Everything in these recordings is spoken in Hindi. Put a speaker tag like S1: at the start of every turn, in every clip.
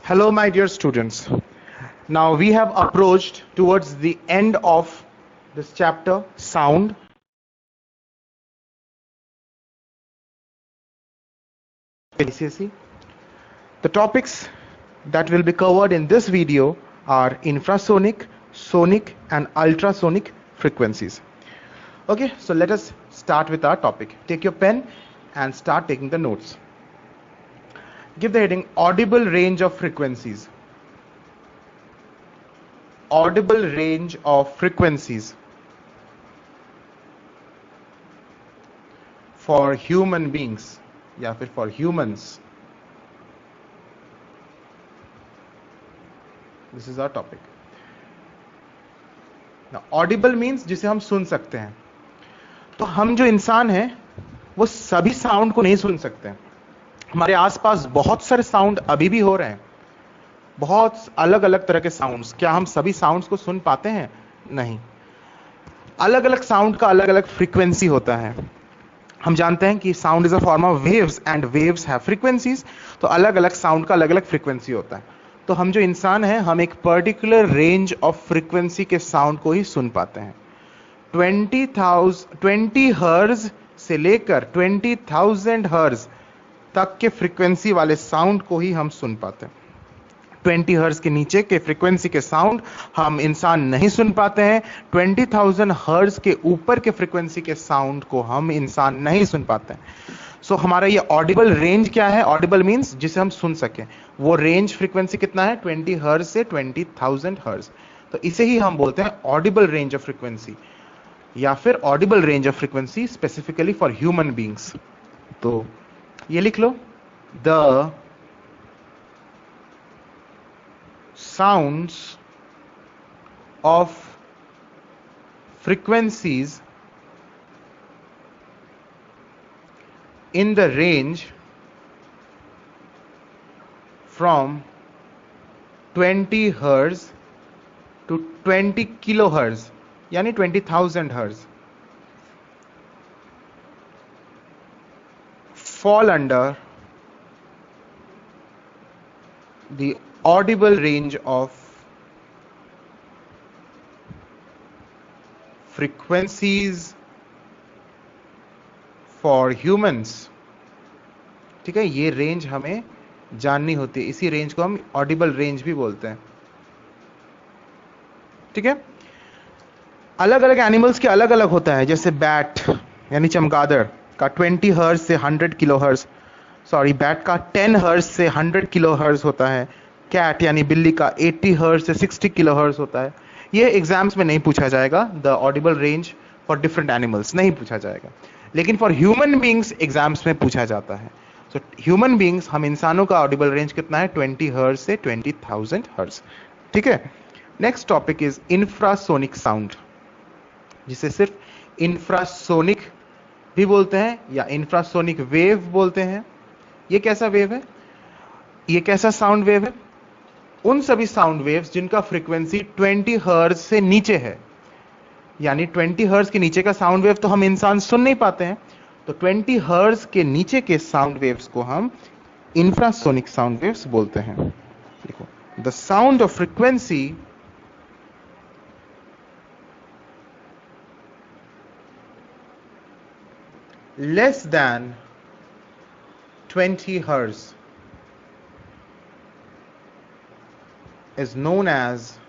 S1: Hello, my dear students. Now we have approached towards the end of this chapter, sound. The topics that will be covered in this video are infrasonic, sonic, and ultrasonic frequencies. Okay, so let us start with our topic. Take your pen and start taking the notes. Give the heading audible range of frequencies. Audible range of frequencies for human beings या फिर for humans. This is our topic. Now, audible means जिसे हम सुन सकते हैं. तो हम जो इंसान हैं वो सभी साउंड को नहीं सुन सकते हैं. हमारे आसपास बहुत सारे साउंड अभी भी हो रहे हैं, बहुत अलग अलग तरह के साउंड्स. क्या हम सभी साउंड्स को सुन पाते हैं? नहीं. अलग अलग साउंड का अलग अलग फ्रीक्वेंसी होता है. हम जानते हैं कि sound is a form of waves and waves have frequencies. तो अलग अलग साउंड का अलग अलग फ्रीक्वेंसी होता है. तो हम जो इंसान हैं हम एक पर्टिकुलर रेंज ऑफ फ्रीक्वेंसी के साउंड को ही सुन पाते हैं. 20 हर्ज से लेकर 20,000 हर्ज तक के फ्रीक्वेंसी वाले साउंड को ही हम सुन पाते हैं. 20 हर्ज के नीचे के फ्रीक्वेंसी के साउंड हम इंसान नहीं सुन पाते हैं. 20,000 हर्ज के ऊपर के फ्रीक्वेंसी के साउंड को हम इंसान नहीं सुन पाते हैं. सो हमारा ये ऑडिबल रेंज क्या है? ऑडिबल मींस जिसे हम सुन सकें. वो रेंज फ्रीक्वेंसी कितना है? 20 हर्ज से 20,000 हर्ज. तो इसे ही हम बोलते हैं ऑडिबल रेंज ऑफ फ्रीक्वेंसी या फिर Audible range of frequency specifically for human beings. तो ये लिख लो, the sounds of frequencies in the range from 20 hertz to 20 kilohertz यानी 20,000 hertz fall under the audible range of frequencies for humans. ठीक है, ये रेंज हमें जाननी होती है. इसी रेंज को हम ऑडिबल रेंज भी बोलते हैं. ठीक है. अलग अलग एनिमल्स के अलग अलग होता है. जैसे बैट यानी चमगादड़ का 20 हर्ट्ज से 100 किलो हर्ट्ज, सॉरी बैट का 10 हर्ट्ज से 100 किलो हर्ट्ज होता है. कैट यानी बिल्ली का 80 हर्ट्ज से 60 किलो हर्ट्ज होता है. ये एग्जाम्स में नहीं पूछा जाएगा. The Audible range for different animals नहीं पूछा जाएगा, लेकिन फॉर ह्यूमन बींग्स एग्जाम्स में पूछा जाता है. सो ह्यूमन बींग्स, हम इंसानों का ऑडिबल रेंज कितना है? 20 हर्ट्ज से 20,000 हर्ट्ज. ठीक है. Next topic is infrasonic sound, जिसे सिर्फ इंफ्रासोनिक भी बोलते हैं या इंफ्रासोनिक वेव बोलते हैं. ये कैसा वेव है? ये कैसा साउंड वेव है? उन सभी साउंड वेव्स जिनका फ्रीक्वेंसी 20 हर्ट्ज से नीचे है. यानी 20 हर्ट्ज के नीचे का साउंड वेव तो हम इंसान सुन नहीं पाते हैं. तो 20 हर्ट्ज के नीचे के साउंड वेव्स को हम इंफ्रासोनिक साउंड वेव्स बोलते हैं. देखो, the sound of frequency less than 20 hertz is known as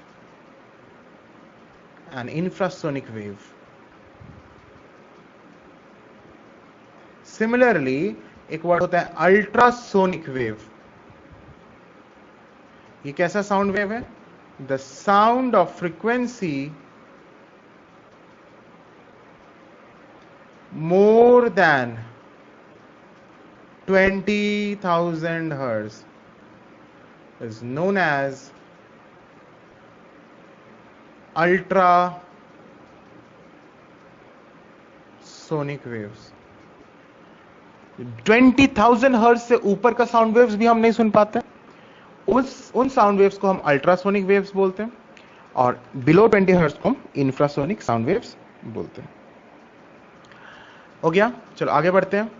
S1: an infrasonic wave. Similarly, एक वर्ड होता है अल्ट्रासोनिक वेव. ये कैसा साउंड वेव है? The sound of frequency more than 20,000 hertz is known as ultrasonic waves. 20,000 hertz से ऊपर का साउंड वेव्स भी हम नहीं सुन पाते. उन साउंड वेव्स को हम अल्ट्रासोनिक वेव्स बोलते हैं और बिलो 20 हर्ट्ज को हम इंफ्रासोनिक साउंड वेव्स बोलते हैं. हो गया. चलो आगे बढ़ते हैं.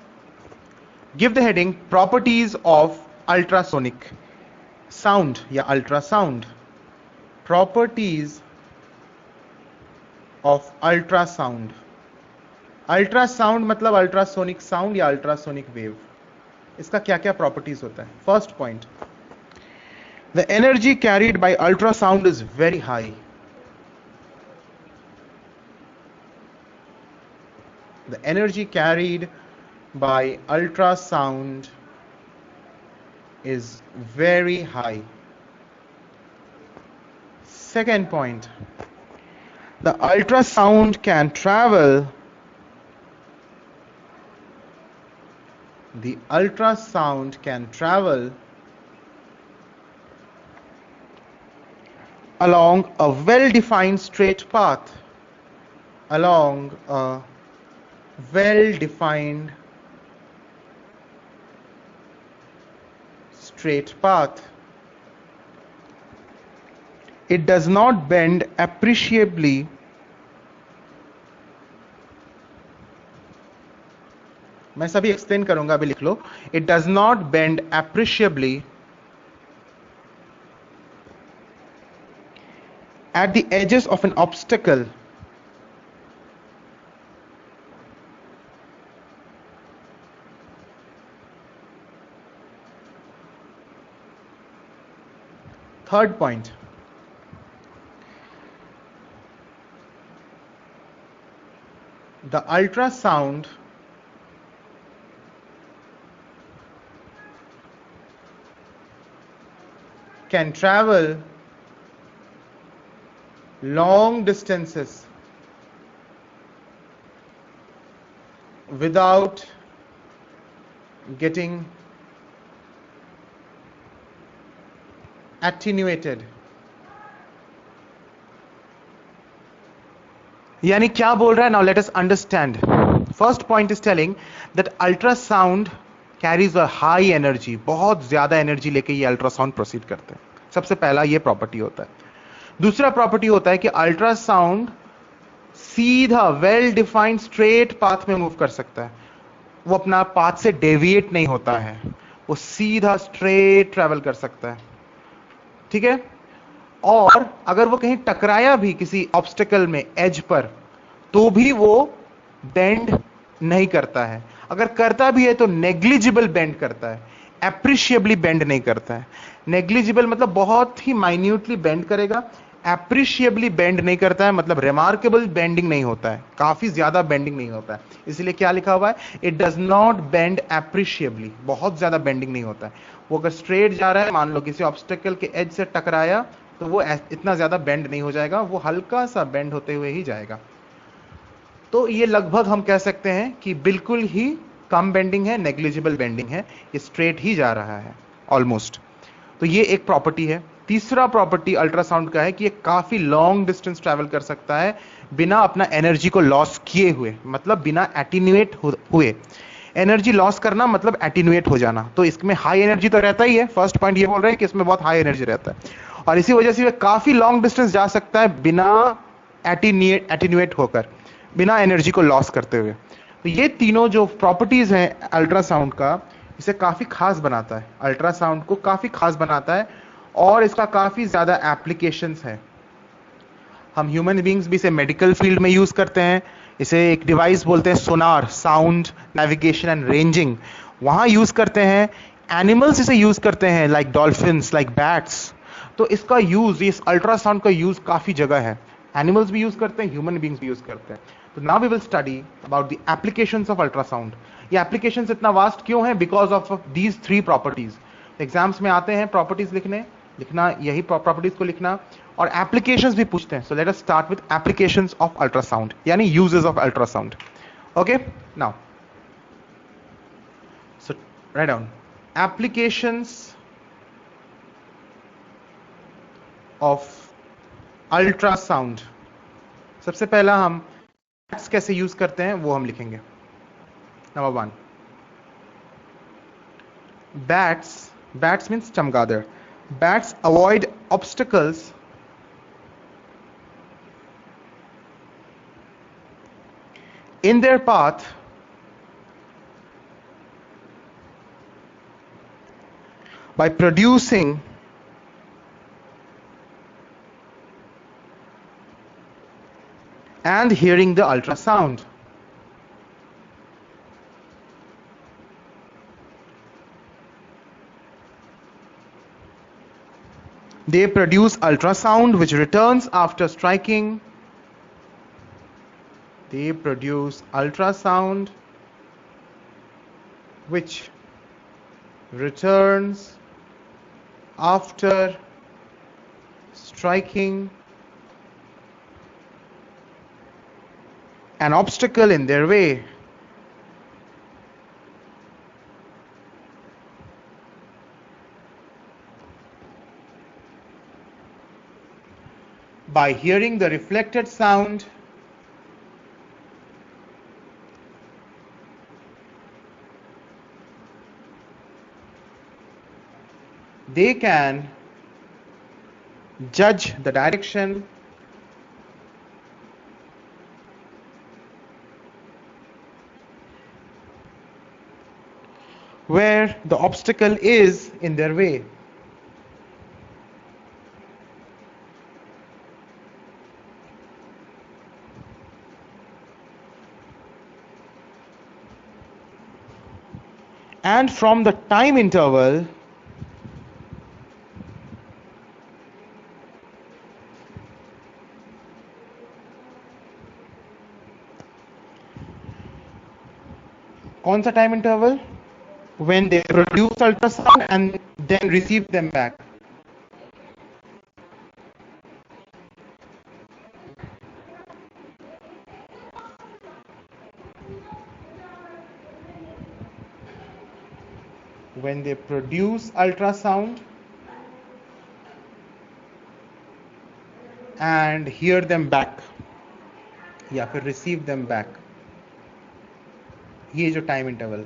S1: Give the heading properties of ultrasonic sound या ultrasound, properties of ultrasound. Ultrasound मतलब अल्ट्रासोनिक साउंड या अल्ट्रासोनिक वेव, इसका क्या क्या प्रॉपर्टीज होता है। First point, the energy carried by ultrasound is very high. The energy carried by ultrasound is very high. Second point, the ultrasound can travel along a well-defined straight path, It does not bend appreciably मैं सभी एक्सप्लेन करूंगा, अभी लिख लो। It does not bend appreciably at the edges of an obstacle. Third point, the ultrasound can travel long distances without getting attenuated. यानी क्या बोल रहा है? Now let us understand. First point is telling that ultrasound carries a high energy, बहुत ज्यादा एनर्जी लेके ये अल्ट्रासाउंड प्रोसीड करते हैं। सबसे पहला ये प्रॉपर्टी होता है। दूसरा प्रॉपर्टी होता है कि अल्ट्रासाउंड सीधा वेल डिफाइंड स्ट्रेट पाथ में मूव कर सकता है। वो अपना पाथ से डेविएट नहीं होता है, वो सीधा स्ट्रेट ट्रैवल कर सकता है। ठीक है, और अगर वो कहीं टकराया भी किसी ऑब्स्टिकल में एज पर, तो भी वो बेंड नहीं करता है। अगर करता भी है तो नेग्लिजिबल बेंड करता है, एप्रिशिएबली बेंड नहीं करता है। नेग्लिजिबल मतलब बहुत ही माइन्यूटली बेंड करेगा, एप्रिशिएबली बेंड नहीं करता है, मतलब रिमार्केबल बेंडिंग नहीं होता है, काफी ज्यादा बेंडिंग नहीं होता है। इसलिए क्या लिखा हुआ है? It does not bend appreciably, बहुत ज्यादा बेंडिंग नहीं होता है। वो अगर स्ट्रेट जा रहा है, मान लो किसी ऑब्स्टिकल के एज से टकराया, तो वो इतना ज्यादा बेंड नहीं हो जाएगा, वो हल्का सा बेंड होते हुए ही जाएगा। तो ये लगभग हम कह सकते हैं कि बिल्कुल ही कम बेंडिंग है, नेग्लिजिबल बेंडिंग है, ये स्ट्रेट ही जा रहा है ऑलमोस्ट। तो ये एक प्रॉपर्टी है। तीसरा प्रॉपर्टी अल्ट्रासाउंड का है कि ये काफी लॉन्ग डिस्टेंस ट्रैवल कर सकता है बिना अपना एनर्जी को लॉस किए हुए, मतलब बिना एटीन्यूएट हुए। एनर्जी लॉस करना मतलब एटीन्यूएट हो जाना, तो इसमें हाई एनर्जी तो रहता ही है। फर्स्ट पॉइंट ये बोल रहे हैं कि इसमें बहुत हाई एनर्जी रहता है, और इसी वजह से ये काफी लॉन्ग डिस्टेंस जा सकता है बिना एटीन्यूएट होकर, बिना एनर्जी को लॉस करते हुए। तो ये तीनों जो प्रॉपर्टीज हैं अल्ट्रासाउंड का, इसे काफी खास बनाता है, अल्ट्रासाउंड को काफी खास बनाता है, और इसका काफी ज्यादा एप्लीकेशंस है। हम ह्यूमन बींग्स भी इसे मेडिकल फील्ड में यूज करते हैं। इसे एक डिवाइस बोलते हैं सोनार, साउंड नेविगेशन एंड रेंजिंग, वहां यूज करते हैं। एनिमल्स इसे यूज करते हैं, लाइक डॉल्फिन्स, लाइक बैट्स। तो इसका यूज, इस अल्ट्रासाउंड का यूज काफी जगह है। एनिमल्स भी यूज करते हैं, ह्यूमन बींग्स भी यूज करते हैं। तो now we will study about the applications of ultrasound. ये एप्लीकेशंस इतना वास्ट क्यों है? Because of these three properties. Exams में आते हैं प्रॉपर्टीज लिखना, यही प्रॉपर्टीज को लिखना, और एप्लीकेशंस भी पूछते हैं। So let us start with applications of ultrasound, यानी uses of ultrasound. Okay, now so write down applications of ultrasound. सबसे पहला हम बैट्स कैसे यूज करते हैं वो हम लिखेंगे। नंबर 1, बैट्स मीन्स चमगादड़। Bats avoid obstacles in their path by producing and hearing the ultrasound. They produce ultrasound which returns after striking. They produce ultrasound which returns after striking an obstacle in their way. By hearing the reflected sound, they can judge the direction where the obstacle is in their way. And from the time interval, कौन सा time interval? When they produce ultrasound and then receive them back. When they produce ultrasound and hear them back या फिर receive them back, ये जो time interval,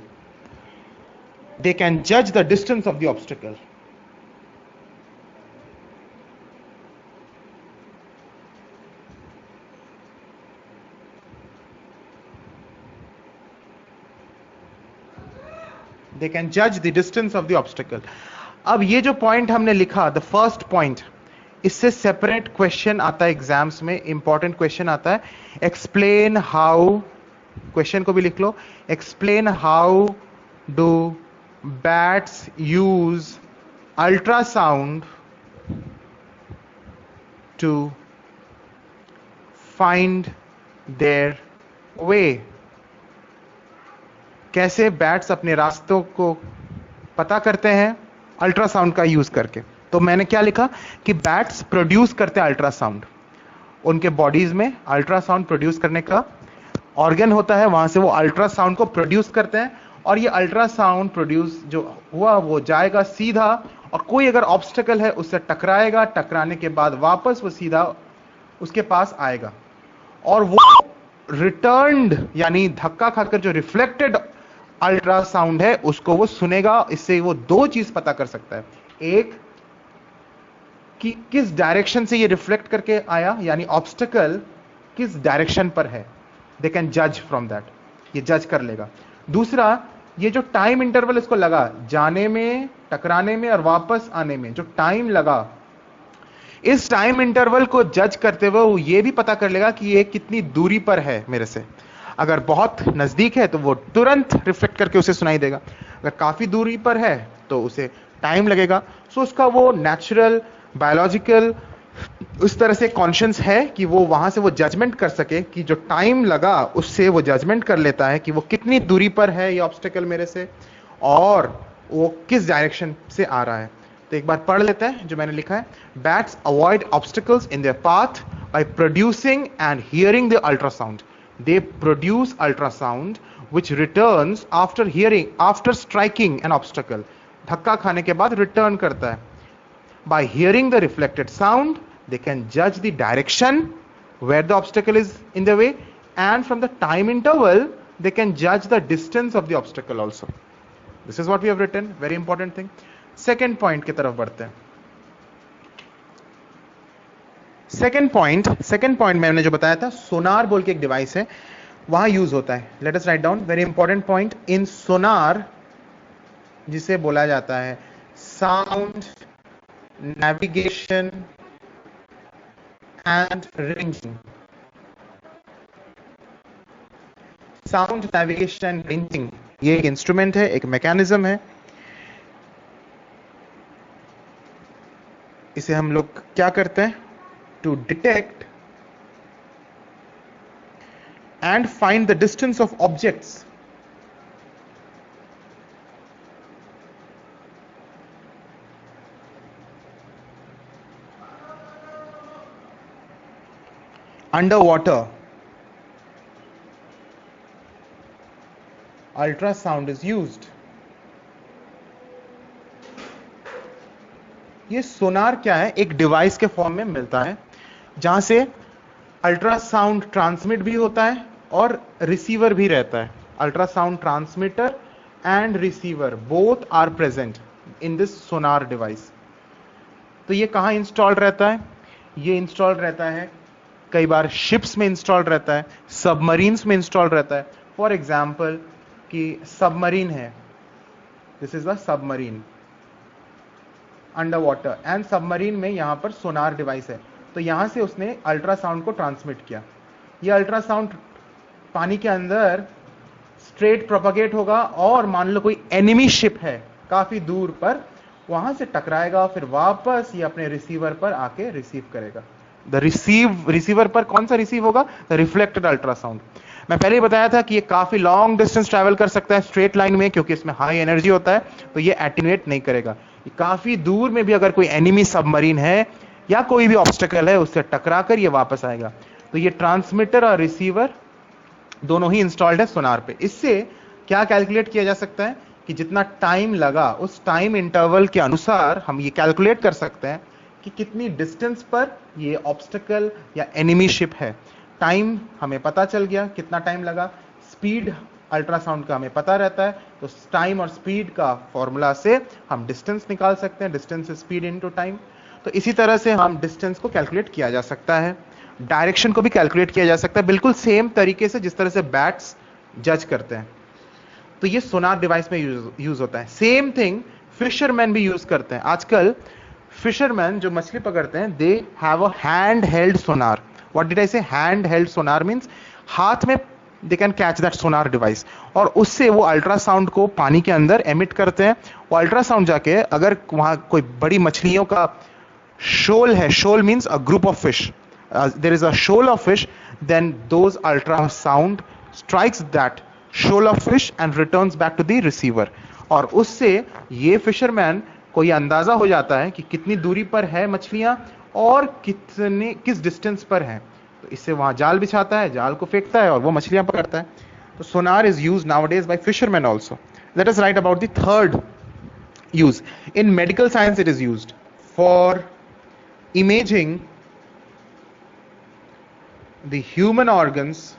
S1: they can judge the distance of the obstacle. They can judge the distance of the obstacle. अब ये जो पॉइंट हमने लिखा, द फर्स्ट पॉइंट, इससे सेपरेट क्वेश्चन आता है एग्जाम्स में, इंपॉर्टेंट क्वेश्चन आता है. एक्सप्लेन हाउ, क्वेश्चन को भी लिख लो, explain how do bats use ultrasound to find their way. कैसे बैट्स अपने रास्तों को पता करते हैं अल्ट्रासाउंड का यूज करके. तो मैंने क्या लिखा कि बैट्स प्रोड्यूस करते हैं अल्ट्रासाउंड, उनके बॉडीज में अल्ट्रासाउंड प्रोड्यूस करने का ऑर्गन होता है, वहां से वो अल्ट्रासाउंड को प्रोड्यूस करते हैं, और ये अल्ट्रासाउंड प्रोड्यूस जो हुआ वो जाएगा सीधा, और कोई अगर ऑब्स्टेकल है उससे टकराएगा, टकराने के बाद वापस वो सीधा उसके पास आएगा, और वो रिटर्न्ड यानी धक्का खाकर जो रिफ्लेक्टेड अल्ट्रासाउंड है उसको वो सुनेगा. इससे वो दो चीज पता कर सकता है, एक कि किस डायरेक्शन से ये रिफ्लेक्ट करके आया, यानी ऑब्स्टेकल किस डायरेक्शन पर है, दे कैन जज फ्रॉम दैट, ये जज कर लेगा. दूसरा, ये जो टाइम इंटरवल इसको लगा जाने में, टकराने में और वापस आने में, जो टाइम लगा, इस टाइम इंटरवल को जज करते हुए वो ये भी पता कर लेगा कि ये कितनी दूरी पर है मेरे से. अगर बहुत नजदीक है तो वो तुरंत रिफ्लेक्ट करके उसे सुनाई देगा, अगर काफी दूरी पर है तो उसे टाइम लगेगा. सो उसका वो नेचुरल बायोलॉजिकल उस तरह से कॉन्शियस है कि वो वहां से वो जजमेंट कर सके कि जो टाइम लगा उससे वो जजमेंट कर लेता है कि वो कितनी दूरी पर है ये ऑब्स्टेकल मेरे से, और वो किस डायरेक्शन से आ रहा है. तो एक बार पढ़ लेते हैं जो मैंने लिखा है. Bats avoid obstacles in their path by producing and hearing the ultrasound. They produce ultrasound which returns after hearing, after striking an obstacle. धक्का खाने के बाद रिटर्न करता है. Bye hearing the reflected sound they can judge the direction where the obstacle is in the way, and from the time interval they can judge the distance of the obstacle also. This is what we have written, very important thing. Second point की तरफ बढ़ते हैं. second point मैंने जो बताया था, सोनार बोल के एक डिवाइस है, वहां यूज होता है. Let us write down very important point. In sonar, जिसे बोला जाता है sound navigation and ranging, sound navigation ranging, ये एक इंस्ट्रूमेंट है, एक मैकेनिज्म है। इसे हम लोग क्या करते हैं? To detect and find the distance of objects under water. Ultrasound is used. ये सोनार क्या है? एक डिवाइस के फॉर्म में मिलता है जहां से अल्ट्रासाउंड ट्रांसमिट भी होता है और रिसीवर भी रहता है। Ultrasound transmitter and receiver both are present in this sonar device. तो ये कहां इंस्टॉल्ड रहता है? ये इंस्टॉल्ड रहता है कई बार शिप्स में इंस्टॉल्ड रहता है, सबमरीन्स में इंस्टॉल्ड रहता है। फॉर एग्जाम्पल कि सबमरीन है, this is a submarine under water and submarine में यहां पर सोनार डिवाइस है, तो यहां से उसने अल्ट्रासाउंड को ट्रांसमिट किया। यह अल्ट्रासाउंड पानी के अंदर स्ट्रेट प्रोपगेट होगा और मान लो कोई एनिमी शिप है काफी दूर पर, वहां से टकराएगा, फिर वापस ये अपने रिसीवर पर आके रिसीव करेगा। रिसीवर पर कौन सा रिसीव होगा? The reflected ultrasound. मैं पहले ही बताया था कि ये काफी लॉन्ग डिस्टेंस ट्रैवल कर सकता है स्ट्रेट लाइन में, क्योंकि इसमें हाई एनर्जी होता है, तो ये एटीन्यूएट नहीं करेगा। ये काफी दूर में भी अगर कोई एनिमी सबमरीन है या कोई भी ऑब्स्टेकल है, उससे टकरा कर ये वापस आएगा। तो ये ट्रांसमीटर और रिसीवर दोनों ही इंस्टॉल्ड है सोनार पे। इससे क्या कैलकुलेट किया जा सकता है कि जितना टाइम लगा उस टाइम इंटरवल के अनुसार हम ये कैलकुलेट कर सकते हैं कि कितनी डिस्टेंस पर ये ऑब्स्टेकल या एनिमी शिप है। टाइम हमें पता चल गया कितना टाइम लगा, स्पीड अल्ट्रासाउंड का हमें पता रहता है, तो टाइम और स्पीड का फॉर्मूला से हम डिस्टेंस निकाल सकते हैं, distance is speed into time. तो इसी तरह से हम डिस्टेंस को कैलकुलेट किया जा सकता है, डायरेक्शन को भी कैलकुलेट किया जा सकता है, बिल्कुल सेम तरीके से जिस तरह से बैट्स जज करते हैं। तो ये सोनार डिवाइस में यूज होता है। सेम थिंग फिशरमैन भी यूज करते हैं। आजकल फिशरमैन जो मछली पकड़ते हैं, they have a hand held Sonar. What did I से? हैंड हेल्ड सोनार मींस हाथ में they can catch that Sonar device, और उससे वो अल्ट्रासाउंड को पानी के अंदर एमिट करते हैं। वो अल्ट्रासाउंड जाके अगर वहां कोई बड़ी मछलियों का shoal है, shoal means a group of fish, there is a shoal of fish, then those ultrasound strikes that shoal of fish and returns back to the receiver, और उससे ये फिशरमैन को ये अंदाजा हो जाता है कि कितनी दूरी पर है मछलियां और किस डिस्टेंस पर है। तो इससे वहां जाल बिछाता है, जाल को फेंकता है और वो मछलियां पकड़ता है। तो sonar is used nowadays by fisherman also. Let us write about the third use. In medical science it is used for imaging the human organs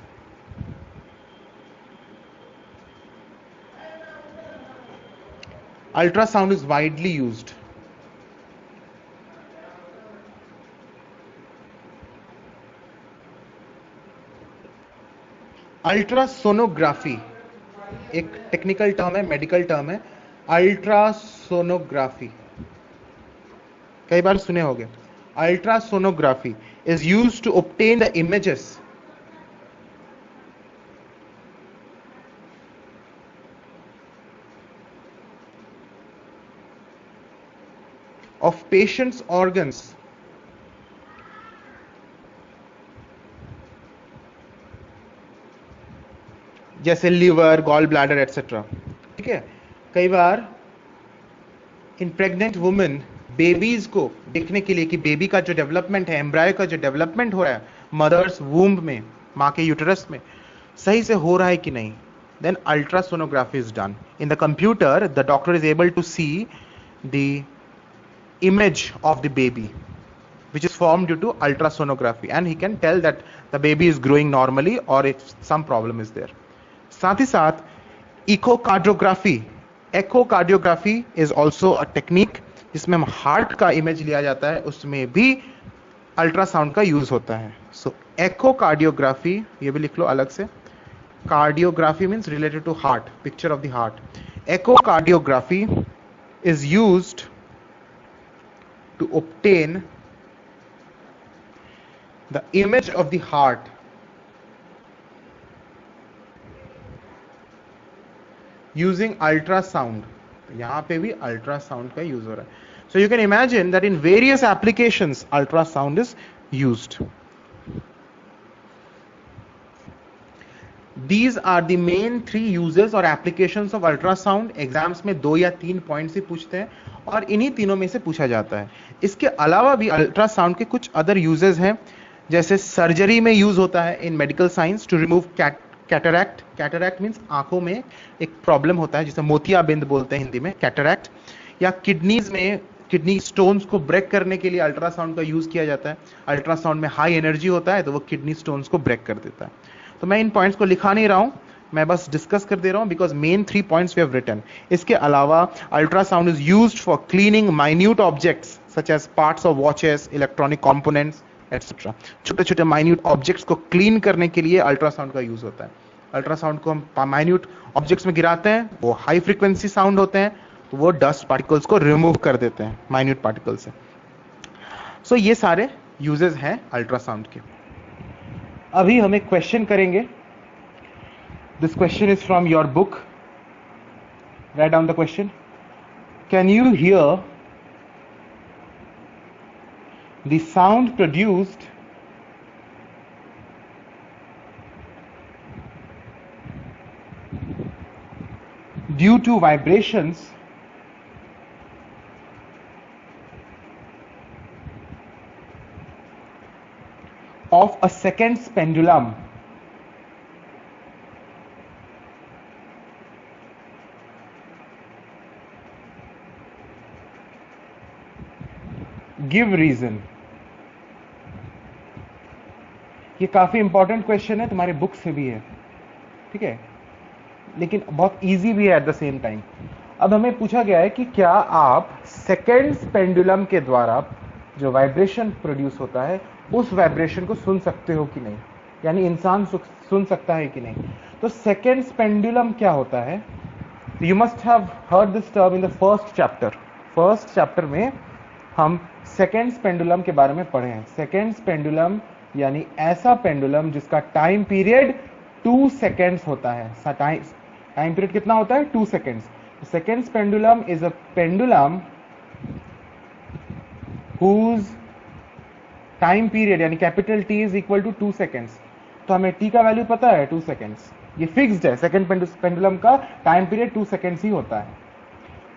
S1: ultrasound is widely used. Ultrasonography एक टेक्निकल टर्म है, मेडिकल टर्म है। अल्ट्रासोनोग्राफी कई बार सुने होंगे। Ultrasonography is used to obtain the images of patients' organs जैसे लिवर, गॉल ब्लैडर एटसेट्रा। ठीक है, कई बार इन प्रेग्नेंट वुमेन बेबीज को देखने के लिए कि बेबी का जो डेवलपमेंट है, एम्ब्रायो का जो डेवलपमेंट हो रहा है मदर्स वूम्ब में, माँ के यूटेरस में, सही से हो रहा है कि नहीं, then ultrasonography is done. In the computer, the doctor is able to see the image of the baby, which is formed due to ultrasonography, and he can tell that the baby is growing normally or if some problem is there. साथ ही साथ echocardiography is also a technique जिसमें हम हार्ट का इमेज लिया जाता है, उसमें भी अल्ट्रासाउंड का यूज होता है। सो echocardiography ये भी लिख लो अलग से। Cardiography means related to heart, picture of the heart. Echocardiography is used to obtain the image of the heart using ultrasound, यहां पे भी अल्ट्रासाउंड का यूज हो रहा है. So you can imagine that in various applications ultrasound is used. These are the main 3 uses और applications of ultrasound. एग्जाम्स में 2 या 3 पॉइंट्स ही पूछते हैं और इन्हीं तीनों में से पूछा जाता है. इसके अलावा भी अल्ट्रासाउंड के कुछ अदर यूजेस हैं, जैसे सर्जरी में यूज होता है in medical science to remove cataract. Cataract means आंखों में एक प्रॉब्लम होता है जिसे मोतियाबिंद बोलते हैं हिंदी में, कैटरैक्ट. या किडनीज में किडनी स्टोन्स को ब्रेक करने के लिए अल्ट्रासाउंड का यूज किया जाता है. अल्ट्रासाउंड में हाई एनर्जी होता है तो वो किडनी स्टोन्स को ब्रेक कर देता है. तो मैं इन पॉइंट्स को लिखा नहीं रहा हूं, मैं बस डिस्कस कर दे रहा हूं because main 3 points we have written. इसके अलावा ultrasound is used for cleaning minute objects such as parts of watches, electronic components etcetera. छोटे छोटे माइन्यूट ऑब्जेक्ट्स को क्लीन करने के लिए अल्ट्रासाउंड का यूज होता है. अल्ट्रासाउंड को हम माइन्यूट ऑब्जेक्ट्स में गिराते हैं, वो हाई फ्रीक्वेंसी साउंड होते हैं, तो वो डस्ट पार्टिकल्स को रिमूव कर देते हैं माइन्यूट पार्टिकल से. सो ये सारे यूजेस हैं अल्ट्रासाउंड के. अभी हम एक क्वेश्चन करेंगे. This question is from your book. Write down the question. Can you hear the sound produced due to vibrations of a second's pendulum give reason. ये काफी इंपॉर्टेंट क्वेश्चन है, तुम्हारे बुक से भी है, ठीक है, लेकिन बहुत इजी भी है एट द सेम टाइम. अब हमें पूछा गया है कि क्या आप सेकेंड्स पेंडुलम के द्वारा जो वाइब्रेशन प्रोड्यूस होता है उस वाइब्रेशन को सुन सकते हो कि नहीं, यानी इंसान सुन सकता है कि नहीं. तो सेकेंड्स पेंडुलम क्या होता है? You must have heard this term in the first chapter. First chapter में हम सेकेंड्स पेंडुलम के बारे में पढ़े हैं. सेकेंड्स पेंडुलम यानी ऐसा पेंडुलम जिसका टाइम पीरियड 2 सेकेंड्स होता है. टाइम पीरियड कितना होता है? 2 seconds. Seconds pendulum is a pendulum whose time period यानी capital T is equal to 2 सेकेंड्स. तो हमें T का वैल्यू पता है 2 सेकेंड्स. ये फिक्स्ड है. सेकेंड पेंडुलम का टाइम पीरियड 2 सेकेंड्स ही होता है.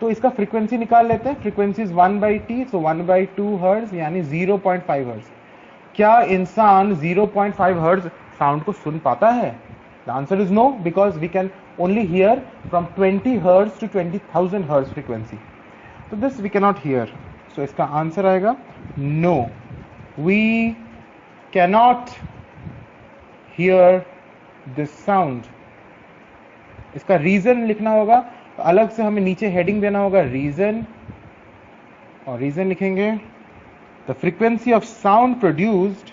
S1: तो इसका फ्रीक्वेंसी निकाल लेते हैं. Frequency is 1/T, so 1/2 hertz यानी 0.5 हर्ट्ज. क्या इंसान 0.5 हर्ट्ज साउंड को सुन पाता है? The answer is no, because we can only hear from 20 hertz to 20,000 hertz frequency. तो this we can not hear. So इसका आंसर आएगा no, we cannot hear this sound. इसका रीजन लिखना होगा, तो अलग से हमें नीचे हेडिंग देना होगा रीजन, और रीजन लिखेंगे the frequency of sound produced,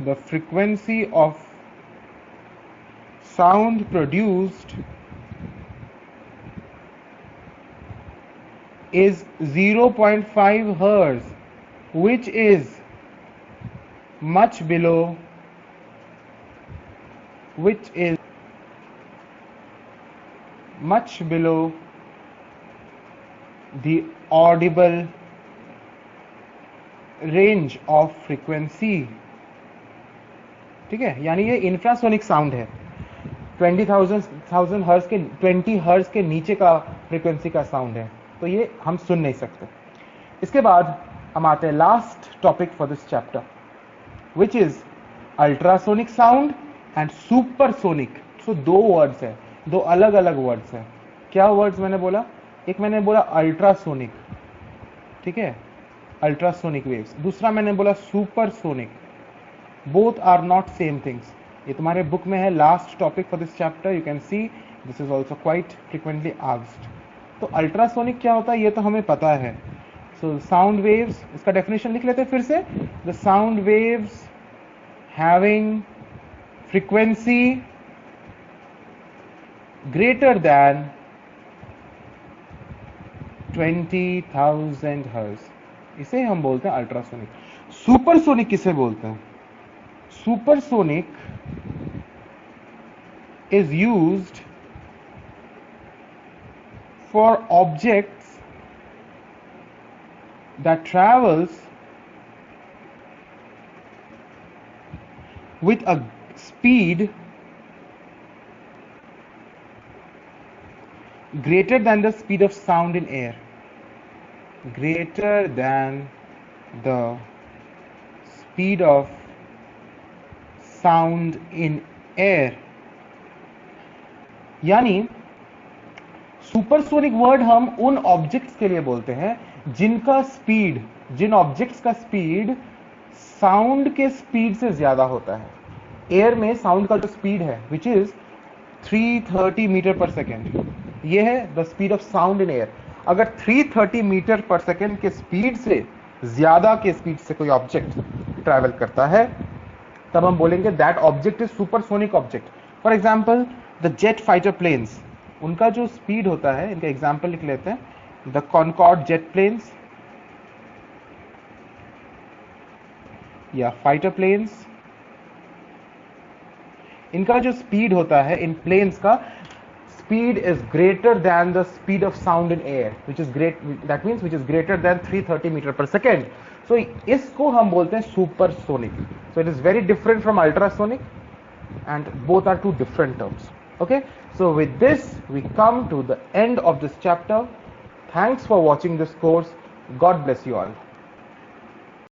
S1: the frequency of sound produced is 0.5 hertz, which is much below the audible range of frequency. ठीक है, यानी ये इंफ्रासोनिक साउंड है. 20,000 हर्ट्ज के 20 हर्ट्ज के नीचे का फ्रीक्वेंसी का साउंड है, तो ये हम सुन नहीं सकते. इसके बाद हम आते हैं last topic for this chapter, which is ultrasonic sound and supersonic. So 2 words है, 2 अलग अलग वर्ड्स है. क्या वर्ड्स मैंने बोला? एक मैंने बोला अल्ट्रासोनिक, ठीक है, अल्ट्रासोनिक वेव्स. दूसरा मैंने बोला supersonic. Both are not same things. ये तुम्हारे बुक में है, last topic for this chapter. You can see this is also quite frequently asked. तो अल्ट्रासोनिक क्या होता है ये तो हमें पता है. सो साउंड वेव्स, इसका डेफिनेशन लिख लेते हैं फिर से. The sound waves having frequency greater than 20,000 hertz, इसे हम बोलते हैं अल्ट्रासोनिक. सुपरसोनिक किसे बोलते हैं? Supersonic is used for objects that travels with a speed greater than the speed of sound in air. Greater than the speed of sound in air. यानी सुपरसोनिक वर्ड हम उन ऑब्जेक्ट्स के लिए बोलते हैं जिनका स्पीड, जिन ऑब्जेक्ट्स का स्पीड साउंड के स्पीड से ज्यादा होता है. एयर में साउंड का जो स्पीड है विच इज 330 मीटर पर सेकेंड, ये है the speed of sound in air. अगर 330 मीटर पर सेकेंड के स्पीड से ज्यादा के स्पीड से कोई ऑब्जेक्ट ट्रैवल करता है तब हम बोलेंगे that object is supersonic object. For example the jet fighter planes, उनका जो स्पीड होता है, इनका एग्जाम्पल लिख लेते हैं, द कॉनकॉर्ड जेट प्लेन्स या फाइटर प्लेन्स, इनका जो स्पीड होता है इन प्लेन्स का speed is greater than the speed of sound in air, which is that means which is greater than 330 meter per second. So इसको हम बोलते हैं supersonic. So it is very different from ultrasonic and both are two different terms. Okay, so with this we come to the end of this chapter. Thanks for watching this course. God bless you all.